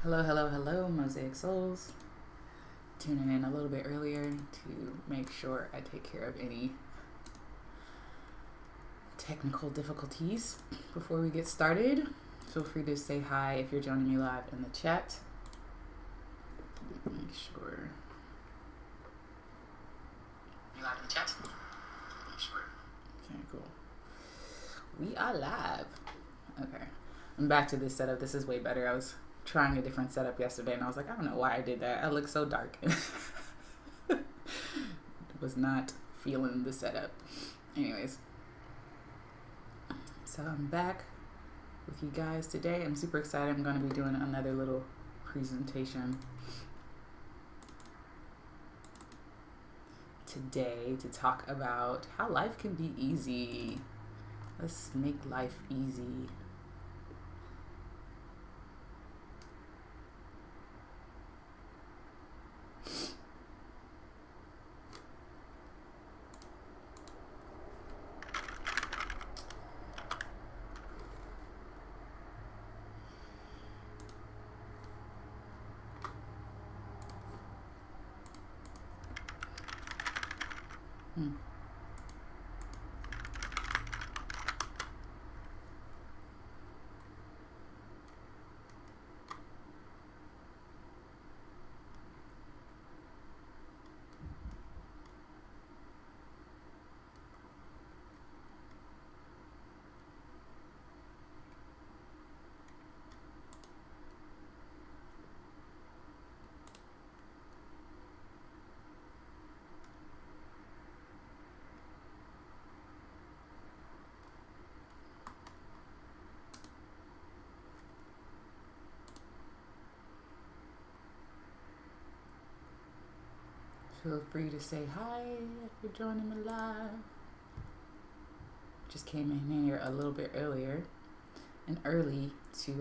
Hello, hello, hello, Mosaic Souls. Tuning in a little bit earlier to make sure I take care of any technical difficulties before we get started. Feel free to say hi if you're joining me live in the chat. Make sure. You live in the chat? Make sure. Okay, cool. We are live. Okay. I'm back to this setup. This is way better. I was trying a different setup yesterday and I was like, I don't know why I did that. I look so dark. Was not feeling the setup. Anyways. So I'm back with you guys today. I'm super excited. I'm going to be doing another little presentation today to talk about how life can be easy. Let's make life easy. Feel free to say hi if you're joining me live. Just came in here a little bit earlier and early to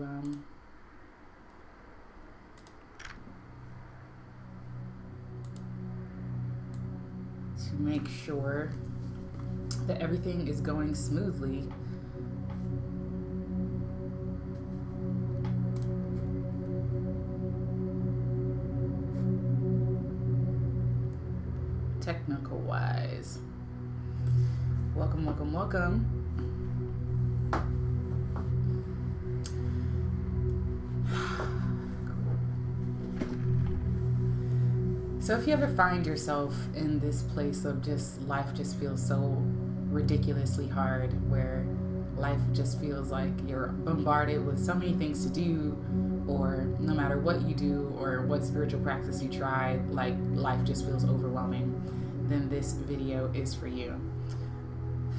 make sure that everything is going smoothly. Technical wise. Welcome, welcome, welcome. So if you ever find yourself in this place of just life just feels so ridiculously hard, where life just feels like you're bombarded with so many things to do, or no matter what you do or what spiritual practice you try, like life just feels overwhelming, then this video is for you.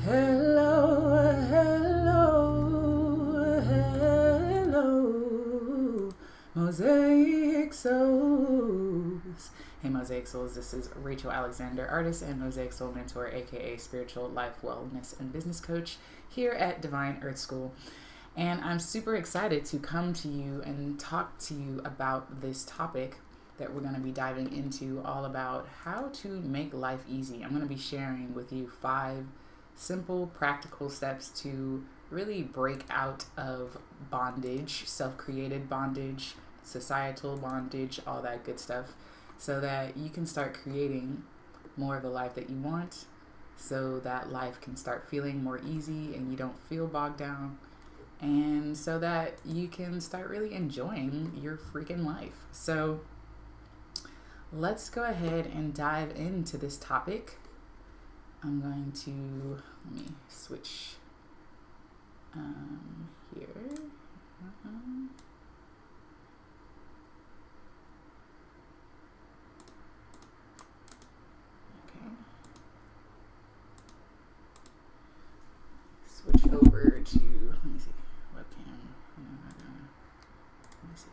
Hello, hello, hello, Mosaic Souls. Hey Mosaic Souls, this is Rachael Alexander, artist and Mosaic Soul mentor, aka spiritual life wellness and business coach here at Divine Earth School. And I'm super excited to come to you and talk to you about this topic that we're going to be diving into, all about how to make life easy. I'm going to be sharing with you 5 simple, practical steps to really break out of bondage, self-created bondage, societal bondage, all that good stuff, so that you can start creating more of the life that you want, so that life can start feeling more easy and you don't feel bogged down, and so that you can start really enjoying your freaking life. So let's go ahead and dive into this topic. I'm going to, let me switch here. Okay. Switch over to, let me see, webcam. Let me see,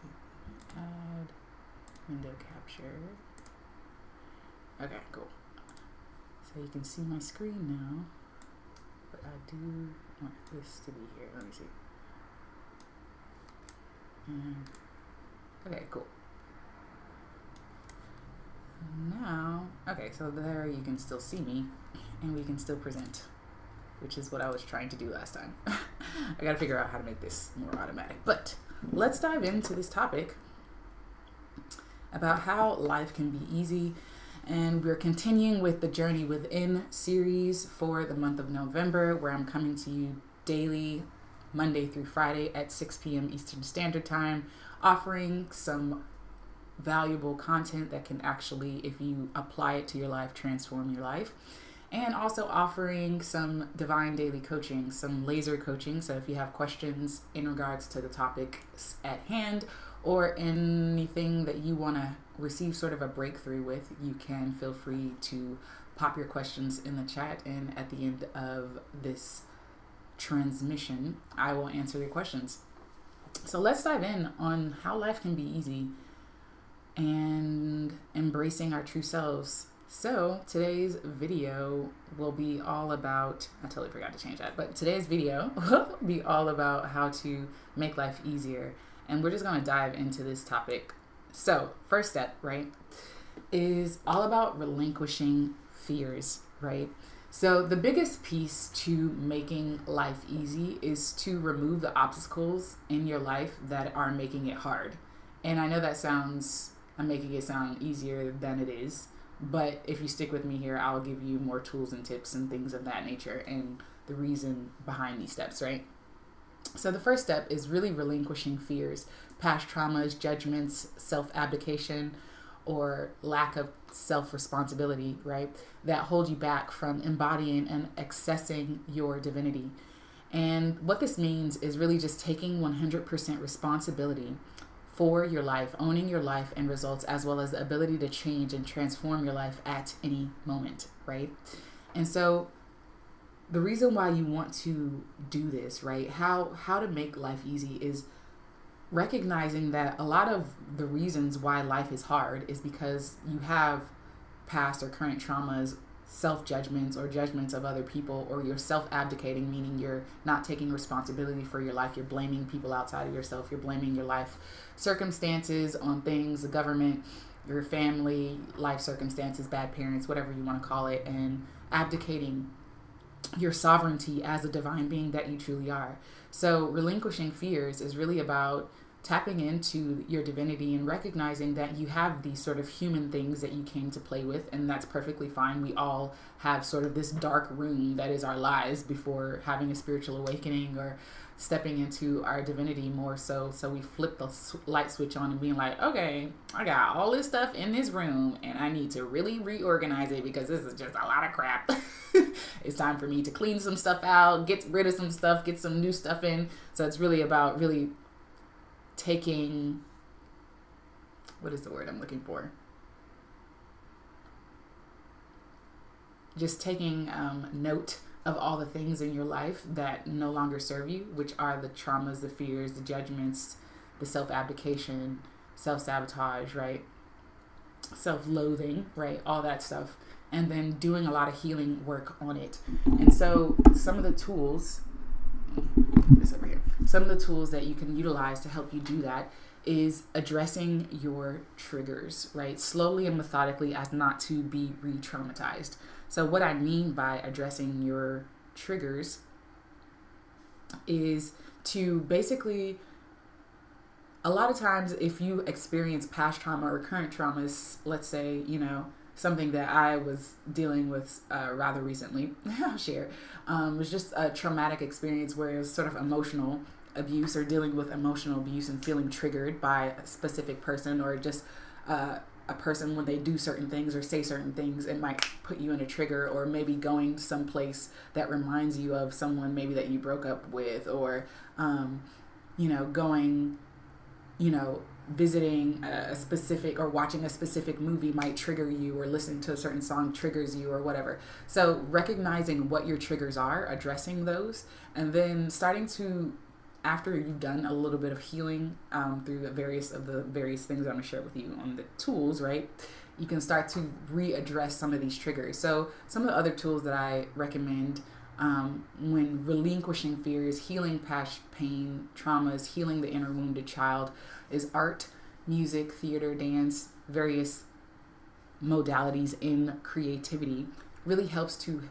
add window capture. Okay, cool. So you can see my screen now, but I do want this to be here. Let me see. Okay, cool. Now, okay, so there you can still see me and we can still present, which is what I was trying to do last time. I gotta figure out how to make this more automatic. But let's dive into this topic about how life can be easy. And we're continuing with the Journey Within series for the month of November, where I'm coming to you daily, Monday through Friday at 6 p.m. Eastern Standard Time, offering some valuable content that can actually, if you apply it to your life, transform your life. And also offering some divine daily coaching, some laser coaching. So if you have questions in regards to the topics at hand or anything that you want to receive sort of a breakthrough with, you can feel free to pop your questions in the chat. And at the end of this transmission, I will answer your questions. So let's dive in on how life can be easy and embracing our true selves. So today's video will be all about, I totally forgot to change that, but today's video will be all about how to make life easier. And we're just going to dive into this topic. So first step, right, is all about relinquishing fears, right? So the biggest piece to making life easy is to remove the obstacles in your life that are making it hard. And I know I'm making it sound easier than it is. But if you stick with me here, I'll give you more tools and tips and things of that nature and the reason behind these steps, right? So the first step is really relinquishing fears, past traumas, judgments, self-abdication, or lack of self-responsibility, right? That hold you back from embodying and accessing your divinity. And what this means is really just taking 100% responsibility for your life, owning your life and results, as well as the ability to change and transform your life at any moment, right? And so the reason why you want to do this, right? How to make life easy is recognizing that a lot of the reasons why life is hard is because you have past or current traumas, self-judgments or judgments of other people, or you're self-abdicating, meaning you're not taking responsibility for your life. You're blaming people outside of yourself. You're blaming your life circumstances on things, the government, your family, life circumstances, bad parents, whatever you want to call it, and abdicating your sovereignty as a divine being that you truly are. So relinquishing fears is really about tapping into your divinity and recognizing that you have these sort of human things that you came to play with, and that's perfectly fine. We all have sort of this dark room that is our lives before having a spiritual awakening or stepping into our divinity more so. So we flip the light switch on and being like, okay, I got all this stuff in this room and I need to really reorganize it because this is just a lot of crap. It's time for me to clean some stuff out, get rid of some stuff, get some new stuff in. So it's really about really taking, what is the word I'm looking for? Just taking note of all the things in your life that no longer serve you, which are the traumas, the fears, the judgments, the self-abdication, self-sabotage, right? Self-loathing, right? All that stuff. And then doing a lot of healing work on it. And so some of the tools, this over here, some of the tools that you can utilize to help you do that is addressing your triggers, right? Slowly and methodically as not to be re-traumatized. So what I mean by addressing your triggers is to basically, a lot of times if you experience past trauma or current traumas, let's say, something that I was dealing with rather recently, I'll share, was just a traumatic experience where it was sort of emotional abuse or dealing with emotional abuse and feeling triggered by a specific person or just a person when they do certain things or say certain things. It might put you in a trigger, or maybe going someplace that reminds you of someone maybe that you broke up with, or going, visiting a specific or watching a specific movie might trigger you, or listening to a certain song triggers you, or whatever. So recognizing what your triggers are, addressing those, and then starting to, after you've done a little bit of healing through the various things I'm going to share with you on the tools, right? You can start to readdress some of these triggers. So some of the other tools that I recommend when relinquishing fears, healing past pain, traumas, healing the inner wounded child, is art, music, theater, dance, various modalities in creativity really helps to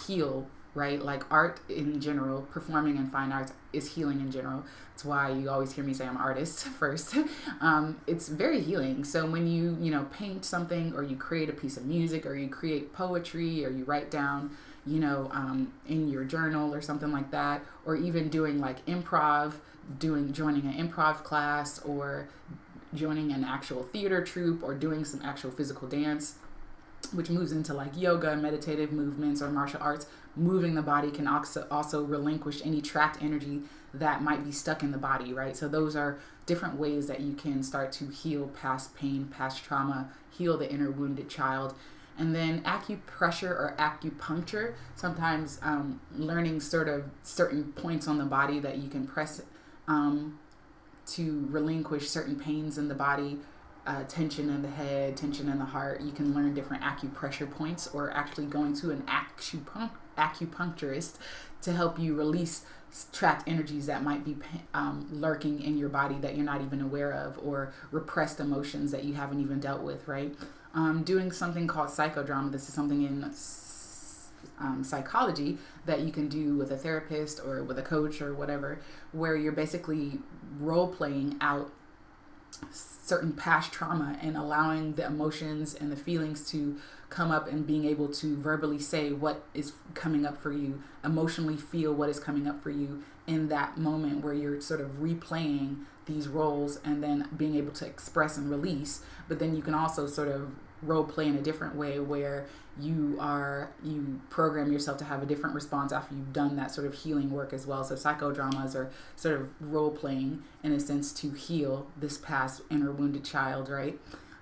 heal right? Like art in general, performing in fine arts is healing in general. That's why you always hear me say I'm an artist first. It's very healing. So when you paint something, or you create a piece of music, or you create poetry, or you write down, in your journal or something like that, or even doing like improv, joining an improv class, or joining an actual theater troupe, or doing some actual physical dance, which moves into like yoga, meditative movements, or martial arts. Moving the body can also relinquish any trapped energy that might be stuck in the body, right? So those are different ways that you can start to heal past pain, past trauma, heal the inner wounded child. And then acupressure or acupuncture, sometimes learning sort of certain points on the body that you can press to relinquish certain pains in the body, tension in the head, tension in the heart. You can learn different acupressure points, or actually going to an acupuncturist to help you release trapped energies that might be lurking in your body that you're not even aware of, or repressed emotions that you haven't even dealt with, right? Doing something called psychodrama. This is something in psychology that you can do with a therapist or with a coach or whatever, where you're basically role-playing out certain past trauma and allowing the emotions and the feelings to come up, and being able to verbally say what is coming up for you, emotionally feel what is coming up for you in that moment, where you're sort of replaying these roles and then being able to express and release. But then you can also sort of role play in a different way, where you program yourself to have a different response after you've done that sort of healing work as well. So psychodramas are sort of role playing in a sense to heal this past inner wounded child, right?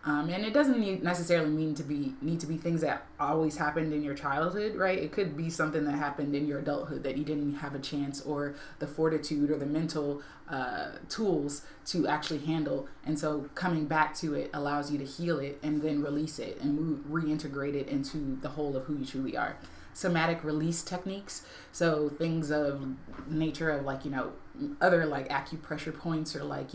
And it doesn't necessarily need to be things that always happened in your childhood, right? It could be something that happened in your adulthood that you didn't have a chance, or the fortitude or the mental tools to actually handle. And so coming back to it allows you to heal it and then release it and reintegrate it into the whole of who you truly are. Somatic release techniques, so things of nature of like, other like acupressure points, or like,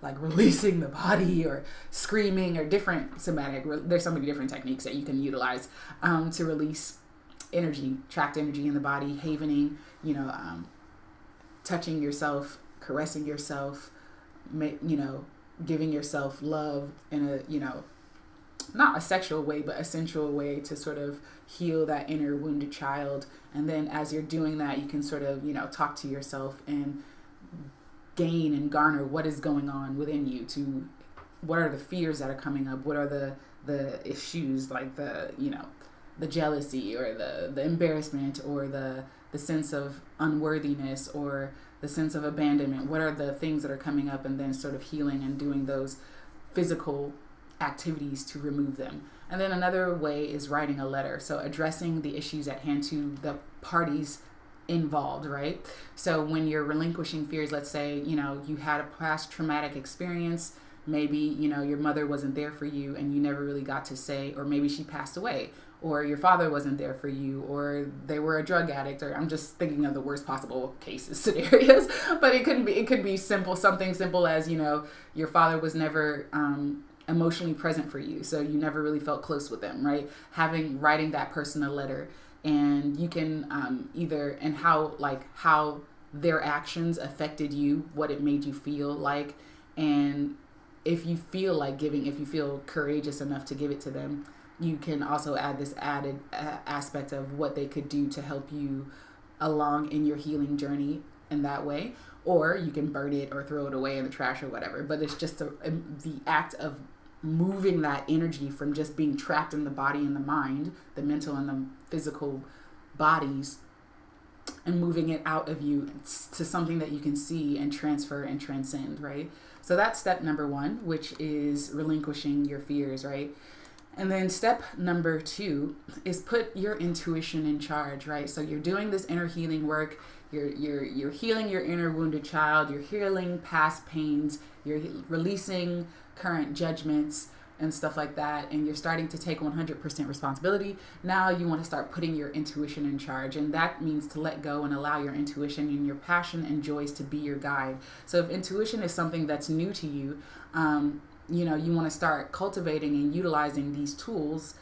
like releasing the body, or screaming, or different somatic. There's so many different techniques that you can utilize to release energy, trapped energy in the body, havening, touching yourself, caressing yourself, giving yourself love in a, not a sexual way, but a sensual way to sort of heal that inner wounded child. And then as you're doing that, you can sort of, talk to yourself and gain and garner what is going on within you, to what are the fears that are coming up, what are the issues, like the jealousy, or the embarrassment, or the sense of unworthiness, or the sense of abandonment. What are the things that are coming up, and then sort of healing and doing those physical activities to remove them. And then another way is writing a letter, so addressing the issues at hand to the parties involved, right? So when you're relinquishing fears, let's say, you had a past traumatic experience, maybe, your mother wasn't there for you and you never really got to say, or maybe she passed away, or your father wasn't there for you, or they were a drug addict, or I'm just thinking of the worst possible cases, scenarios, but it could be something simple as, your father was never emotionally present for you, so you never really felt close with them, right? Writing that person a letter. And you can how their actions affected you, what it made you feel like, and if you feel like giving, if you feel courageous enough to give it to them, you can also add this added aspect of what they could do to help you along in your healing journey in that way. Or you can burn it or throw it away in the trash or whatever. But it's just the act of moving that energy from just being trapped in the body and the mind, the mental and the physical bodies, and moving it out of you to something that you can see and transfer and transcend, right? So that's step number 1, which is relinquishing your fears, right? And then step number 2 is put your intuition in charge, right? So you're doing this inner healing work. You're healing your inner wounded child. You're healing past pains. You're releasing current judgments and stuff like that, and you're starting to take 100% responsibility. Now you want to start putting your intuition in charge, and that means to let go and allow your intuition and your passion and joys to be your guide. So if intuition is something that's new to you, you want to start cultivating and utilizing these tools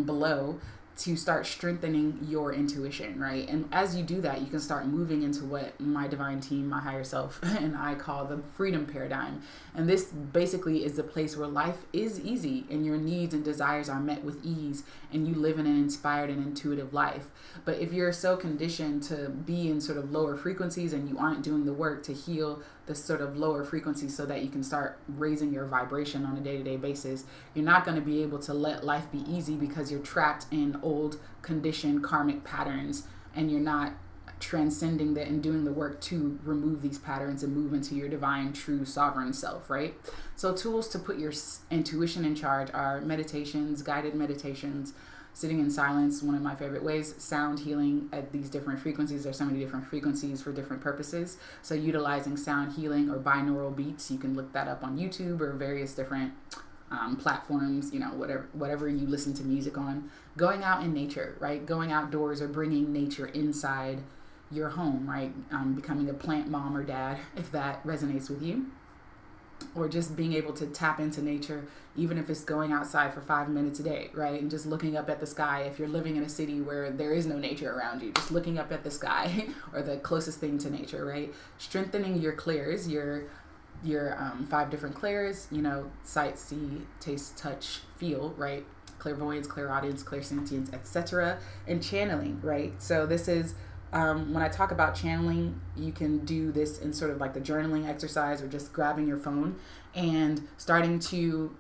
below to start strengthening your intuition, right? And as you do that, you can start moving into what my divine team, my higher self, and I call the freedom paradigm. And this basically is the place where life is easy and your needs and desires are met with ease, and you live in an inspired and intuitive life. But if you're so conditioned to be in sort of lower frequencies and you aren't doing the work to heal the sort of lower frequencies so that you can start raising your vibration on a day-to-day basis, you're not going to be able to let life be easy because you're trapped in old conditioned karmic patterns, and you're not transcending that and doing the work to remove these patterns and move into your divine, true, sovereign self, right? So tools to put your intuition in charge are meditations, guided meditations, sitting in silence, one of my favorite ways, sound healing at these different frequencies. There's so many different frequencies for different purposes. So utilizing sound healing or binaural beats, you can look that up on YouTube or various different platforms, you know, whatever you listen to music on. Going out in nature, right? Going outdoors or bringing nature inside your home, right? Becoming a plant mom or dad, if that resonates with you. Or just being able to tap into nature, even if it's going outside for 5 minutes a day, right? And just looking up at the sky. If you're living in a city where there is no nature around you, just looking up at the sky or the closest thing to nature, right? Strengthening your clairs, your 5 different clairs, you know, sight, see, taste, touch, feel, right? Clairvoyance, clairaudience, clairsentience, etc. And channeling, right? So this is when I talk about channeling, you can do this in sort of like the journaling exercise or just grabbing your phone and starting to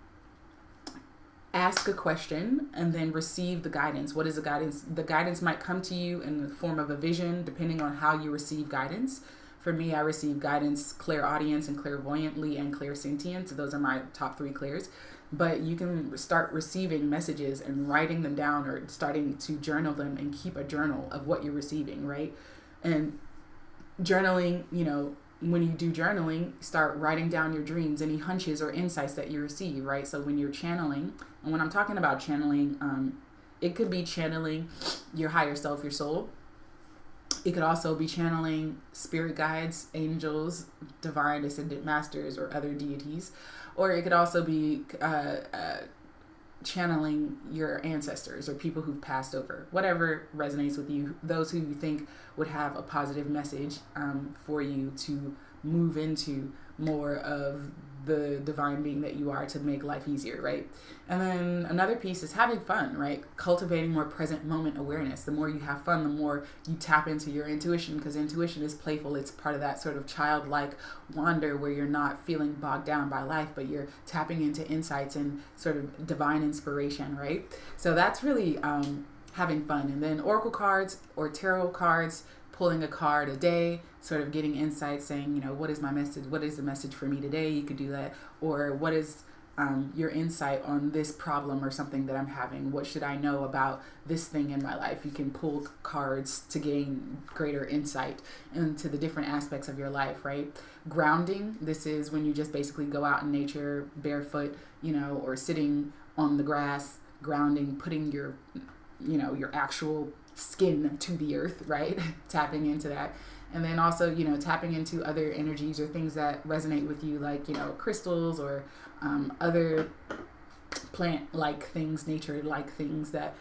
ask a question and then receive the guidance. What is the guidance? The guidance might come to you in the form of a vision, depending on how you receive guidance. For me, I receive guidance clairaudience and clairvoyantly and clairsentience. So those are my top 3 clairs. But you can start receiving messages and writing them down or starting to journal them and keep a journal of what you're receiving, right? And journaling, you know, when you do journaling, start writing down your dreams, any hunches or insights that you receive, right? So when you're channeling, and when I'm talking about channeling, it could be channeling your higher self, your soul. It could also be channeling spirit guides, angels, divine ascended masters, or other deities. Or it could also be channeling your ancestors or people who've passed over. Whatever resonates with you, those who you think would have a positive message for you to move into more of the divine being that you are to make life easier, right? And then another piece is having fun, right? Cultivating more present moment awareness. The more you have fun, the more you tap into your intuition, because intuition is playful. It's part of that sort of childlike wonder where you're not feeling bogged down by life, but you're tapping into insights and sort of divine inspiration, right? So that's really having fun. And then oracle cards or tarot cards, pulling a card a day, sort of getting insights, saying, you know, what is my message? What is the message for me today? You could do that. Or what is your insight on this problem or something that I'm having? What should I know about this thing in my life? You can pull cards to gain greater insight into the different aspects of your life, right? Grounding, this is when you just basically go out in nature barefoot, you know, or sitting on the grass, grounding, putting your, you know, your actual skin to the earth, right? Tapping into that. And then also, you know, tapping into other energies or things that resonate with you, like, you know, crystals or other plant-like things, nature-like things that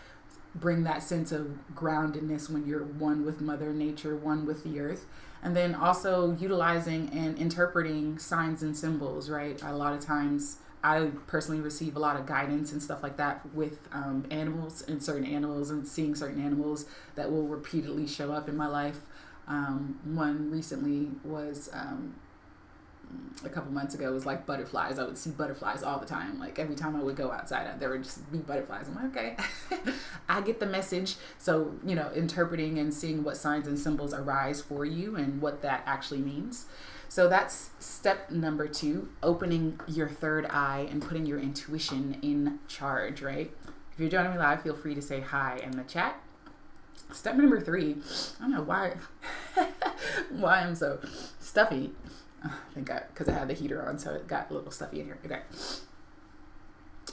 bring that sense of groundedness when you're one with Mother Nature, one with the earth. And then also utilizing and interpreting signs and symbols, right? A lot of times I personally receive a lot of guidance and stuff like that with animals and certain animals and seeing certain animals that will repeatedly show up in my life. One recently was a couple months ago was like butterflies. I would see butterflies all the time. Like every time I would go outside, there would just be butterflies. I'm like, okay, I get the message. So, you know, interpreting and seeing what signs and symbols arise for you and what that actually means. So that's step number 2, opening your third eye and putting your intuition in charge, right? If you're joining me live, feel free to say hi in the chat. Step number 3, I don't know why I'm so stuffy. I think because I had the heater on, so it got a little stuffy in here. Okay.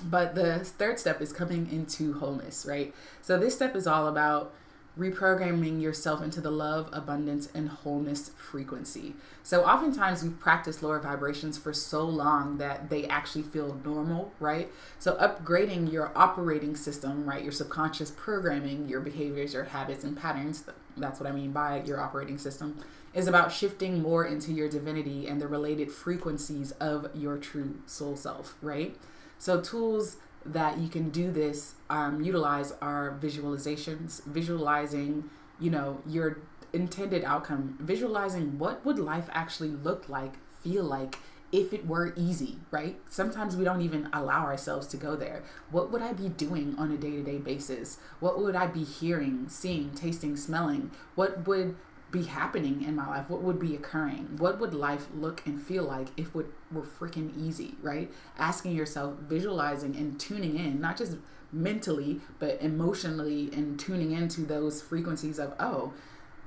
But the third step is coming into wholeness, right? So this step is all about reprogramming yourself into the love, abundance, and wholeness frequency. So oftentimes we've practiced lower vibrations for so long that they actually feel normal, right? So upgrading your operating system, right? Your subconscious programming, your behaviors, your habits, and patterns, that's what I mean by your operating system, is about shifting more into your divinity and the related frequencies of your true soul self, right? So tools that you can do this, utilize are visualizations, visualizing, your intended outcome, visualizing what would life actually look like, feel like, if it were easy, right? Sometimes we don't even allow ourselves to go there. What would I be doing on a day-to-day basis? What would I be hearing, seeing, tasting, smelling? What would be happening in my life? What would be occurring? What would life look and feel like if it were freaking easy, right? Asking yourself, visualizing and tuning in, not just mentally, but emotionally, and tuning into those frequencies of, oh,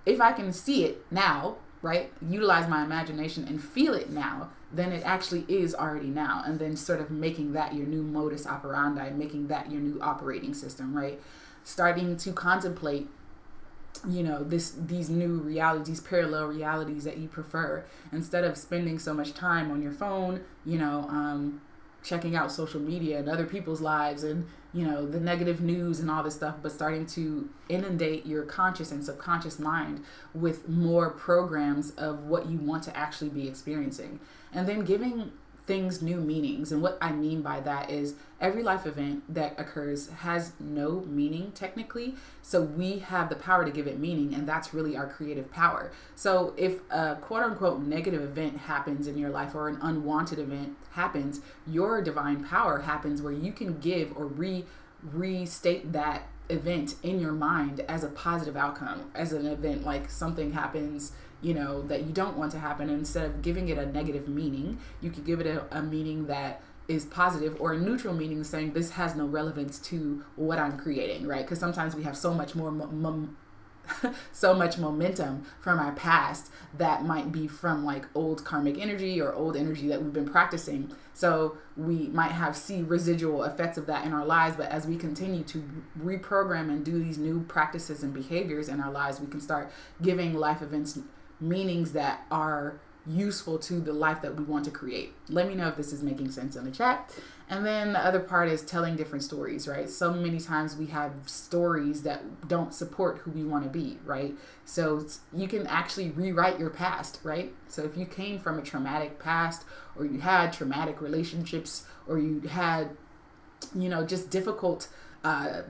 if I can see it now, right? Utilize my imagination and feel it now, then it actually is already now. And then sort of making that your new modus operandi, making that your new operating system, right? Starting to contemplate these new realities, these parallel realities that you prefer, instead of spending so much time on your phone, checking out social media and other people's lives and, the negative news and all this stuff, but starting to inundate your conscious and subconscious mind with more programs of what you want to actually be experiencing. And then giving things new meanings. And what I mean by that is every life event that occurs has no meaning technically. So we have the power to give it meaning, and that's really our creative power. So if a quote unquote negative event happens in your life, or an unwanted event happens, your divine power happens where you can give or restate that event in your mind as a positive outcome, as an event like something happens that you don't want to happen. And instead of giving it a negative meaning, you could give it a meaning that is positive, or a neutral meaning saying this has no relevance to what I'm creating, right? Because sometimes we have so much more so much momentum from our past that might be from like old karmic energy or old energy that we've been practicing. So we might see residual effects of that in our lives, but as we continue to reprogram and do these new practices and behaviors in our lives, we can start giving life events meanings that are useful to the life that we want to create. Let me know if this is making sense in the chat. And then the other part is telling different stories, right? So many times we have stories that don't support who we want to be, right? So you can actually rewrite your past, right? So if you came from a traumatic past, or you had traumatic relationships, or you had, just difficult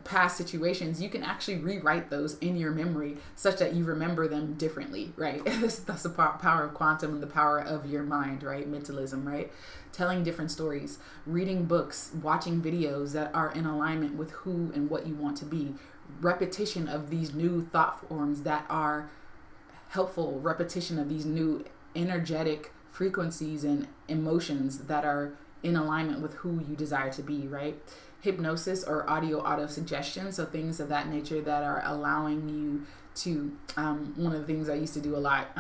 past situations, you can actually rewrite those in your memory such that you remember them differently, right? That's the power of quantum and the power of your mind, right? Mentalism, right? Telling different stories, reading books, watching videos that are in alignment with who and what you want to be, repetition of these new thought forms that are helpful, repetition of these new energetic frequencies and emotions that are in alignment with who you desire to be, right? Hypnosis or audio auto suggestion, so things of that nature that are allowing you to one of the things I used to do a lot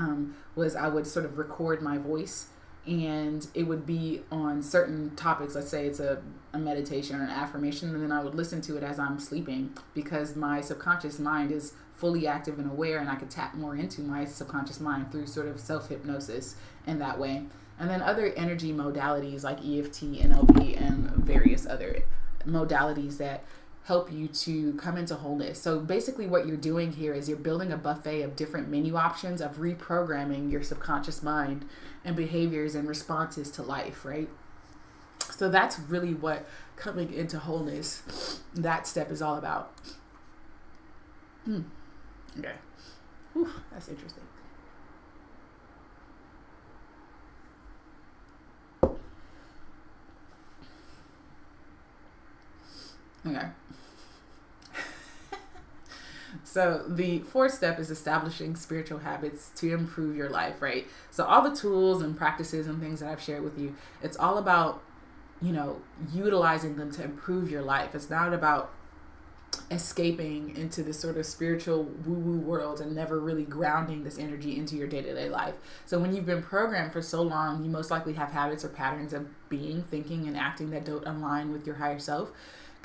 was I would sort of record my voice, and it would be on certain topics. Let's say it's a meditation or an affirmation, and then I would listen to it as I'm sleeping, because my subconscious mind is fully active and aware, and I could tap more into my subconscious mind through sort of self-hypnosis in that way. And then other energy modalities like EFT, NLP, and various other modalities that help you to come into wholeness. So basically what you're doing here is you're building a buffet of different menu options of reprogramming your subconscious mind and behaviors and responses to life, right? So that's really what coming into wholeness, that step, is all about. Okay. Whew, that's interesting. Okay. So the fourth step is establishing spiritual habits to improve your life, right? So all the tools and practices and things that I've shared with you, it's all about, utilizing them to improve your life. It's not about escaping into this sort of spiritual woo-woo world and never really grounding this energy into your day-to-day life. So when you've been programmed for so long, you most likely have habits or patterns of being, thinking, and acting that don't align with your higher self.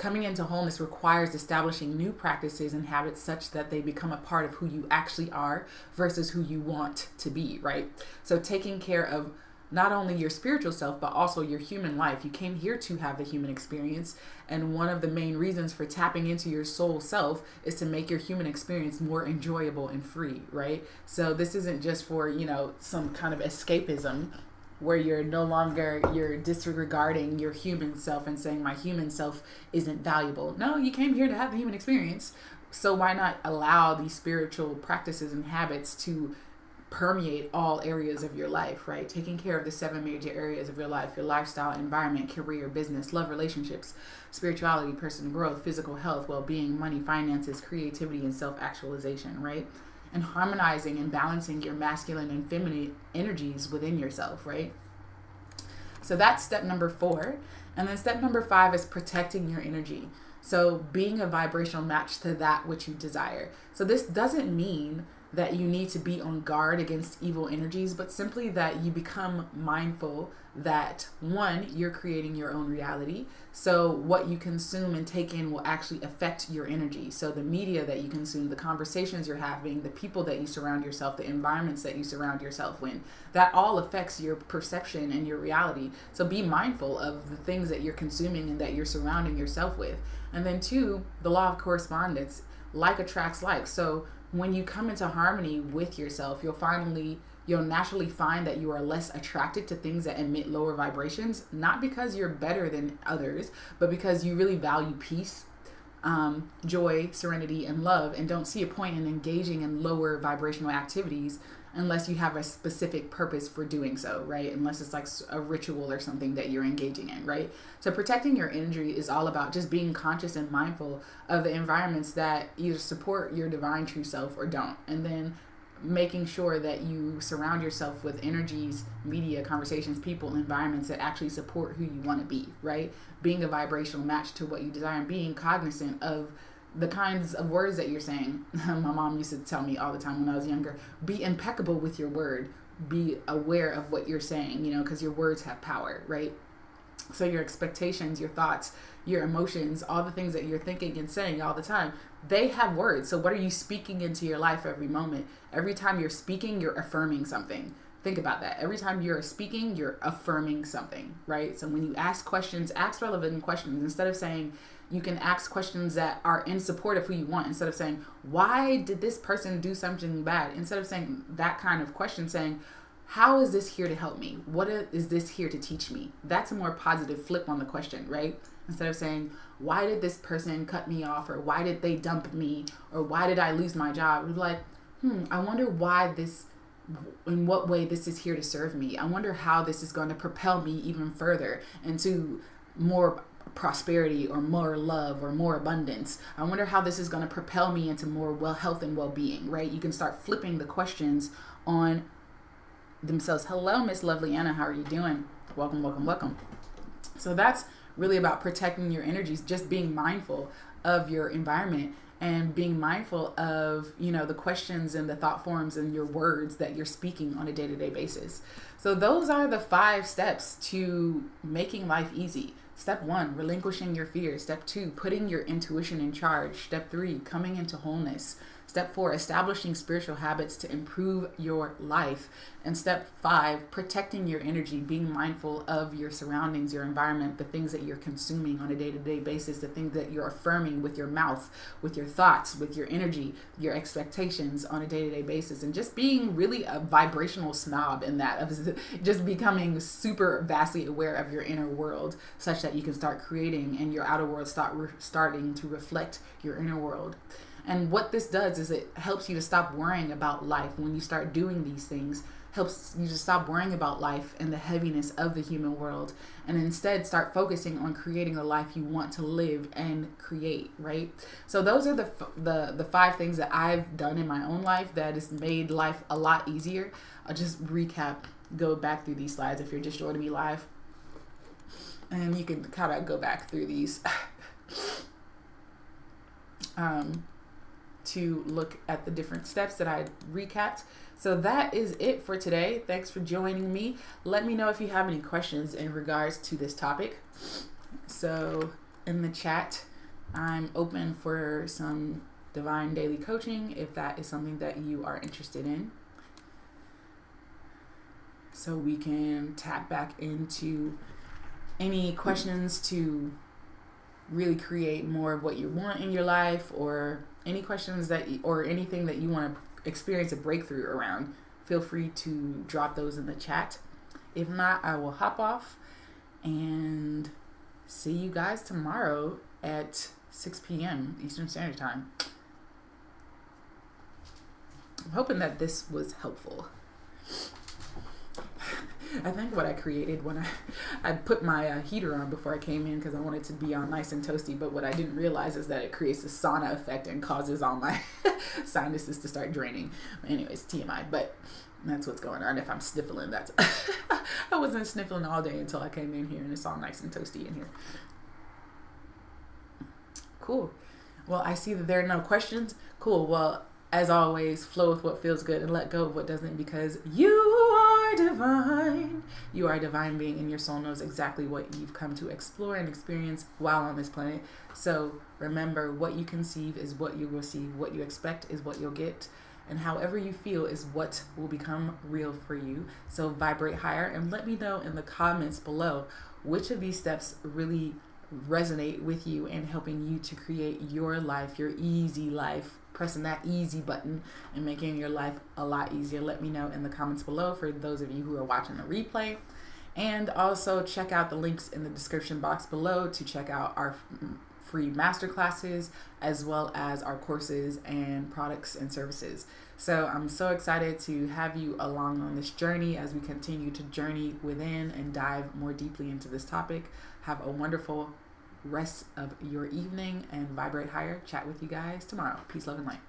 Coming into wholeness requires establishing new practices and habits such that they become a part of who you actually are versus who you want to be, right? So taking care of not only your spiritual self, but also your human life. You came here to have the human experience. And one of the main reasons for tapping into your soul self is to make your human experience more enjoyable and free, right? So this isn't just for, some kind of escapism where you're disregarding your human self and saying my human self isn't valuable. No, you came here to have the human experience. So why not allow these spiritual practices and habits to permeate all areas of your life, right? Taking care of the 7 major areas of your life: your lifestyle, environment, career, business, love, relationships, spirituality, personal growth, physical health, well-being, money, finances, creativity, and self-actualization, right? And harmonizing and balancing your masculine and feminine energies within yourself, right? So that's step number 4. And then step number 5 is protecting your energy. So being a vibrational match to that which you desire. So this doesn't mean that you need to be on guard against evil energies, but simply that you become mindful that, one, you're creating your own reality. So what you consume and take in will actually affect your energy. So the media that you consume, the conversations you're having, the people that you surround yourself, the environments that you surround yourself in, that all affects your perception and your reality. So be mindful of the things that you're consuming and that you're surrounding yourself with. And then 2, the law of correspondence, like attracts like. So when you come into harmony with yourself, you'll naturally find that you are less attracted to things that emit lower vibrations, not because you're better than others, but because you really value peace, joy, serenity, and love, and don't see a point in engaging in lower vibrational activities unless you have a specific purpose for doing so, right? Unless it's like a ritual or something that you're engaging in, right? So protecting your energy is all about just being conscious and mindful of the environments that either support your divine true self or don't. And then making sure that you surround yourself with energies, media, conversations, people, environments that actually support who you want to be, right? Being a vibrational match to what you desire and being cognizant of the kinds of words that you're saying. My mom used to tell me all the time when I was younger, be impeccable with your word. Be aware of what you're saying, because your words have power, right? So your expectations, your thoughts, your emotions, all the things that you're thinking and saying all the time, they have words. So what are you speaking into your life every moment? Every time you're speaking, you're affirming something. Think about that. Every time you're speaking, you're affirming something, right? So when you ask questions, ask relevant questions. Instead of saying, you can ask questions that are in support of who you want. Instead of saying, why did this person do something bad? Instead of saying that kind of question, saying, how is this here to help me? What is this here to teach me? That's a more positive flip on the question, right? Instead of saying, why did this person cut me off? Or why did they dump me? Or why did I lose my job? It's like, I wonder why this, in what way this is here to serve me. I wonder how this is going to propel me even further into more prosperity or more love or more abundance. I wonder how this is going to propel me into more health and well-being, right? You can start flipping the questions on themselves. Hello, Miss Lovely Anna. How are you doing? Welcome, welcome, welcome. So that's really about protecting your energies, just being mindful of your environment and being mindful of, the questions and the thought forms and your words that you're speaking on a day-to-day basis. So those are the 5 steps to making life easy. Step 1, relinquishing your fears. Step 2, putting your intuition in charge. Step 3, coming into wholeness. Step 4, establishing spiritual habits to improve your life. And step 5, protecting your energy, being mindful of your surroundings, your environment, the things that you're consuming on a day-to-day basis, the things that you're affirming with your mouth, with your thoughts, with your energy, your expectations on a day-to-day basis. And just being really a vibrational snob in that, of just becoming super vastly aware of your inner world such that you can start creating and your outer world starting to reflect your inner world. And what this does is it helps you to stop worrying about life. When you start doing these things, helps you to stop worrying about life and the heaviness of the human world, and instead start focusing on creating the life you want to live and create, right? So those are the 5 things that I've done in my own life that has made life a lot easier. I'll just go back through these slides if you're just joining me live. And you can kind of go back through these to look at the different steps that I recapped. So that is it for today. Thanks for joining me. Let me know if you have any questions in regards to this topic. So in the chat, I'm open for some divine daily coaching if that is something that you are interested in. So we can tap back into any questions to really create more of what you want in your life, or any questions or anything that you want to experience a breakthrough around. Feel free to drop those in the chat. If not, I will hop off and see you guys tomorrow at 6 p.m. Eastern Standard Time. I'm hoping that this was helpful. I think what I created when I put my heater on before I came in because I wanted to be on nice and toasty, but what I didn't realize is that it creates a sauna effect and causes all my sinuses to start draining. Anyways, TMI, but that's what's going on. If I'm sniffling, that's I wasn't sniffling all day until I came in here and it's all nice and toasty in here. Cool. Well, I see that there are no questions. Cool. Well, as always, flow with what feels good and let go of what doesn't, because you are divine. You are a divine being, and your soul knows exactly what you've come to explore and experience while on this planet. So remember, what you conceive is what you receive. What you expect is what you'll get. And however you feel is what will become real for you. So vibrate higher, and let me know in the comments below which of these steps really resonate with you and helping you to create your life, your easy life, pressing that easy button and making your life a lot easier. Let me know in the comments below for those of you who are watching the replay. And also check out the links in the description box below to check out our free masterclasses, as well as our courses and products and services. So I'm so excited to have you along on this journey as we continue to journey within and dive more deeply into this topic. Have a wonderful rest of your evening and vibrate higher. Chat with you guys tomorrow. Peace, love, and light.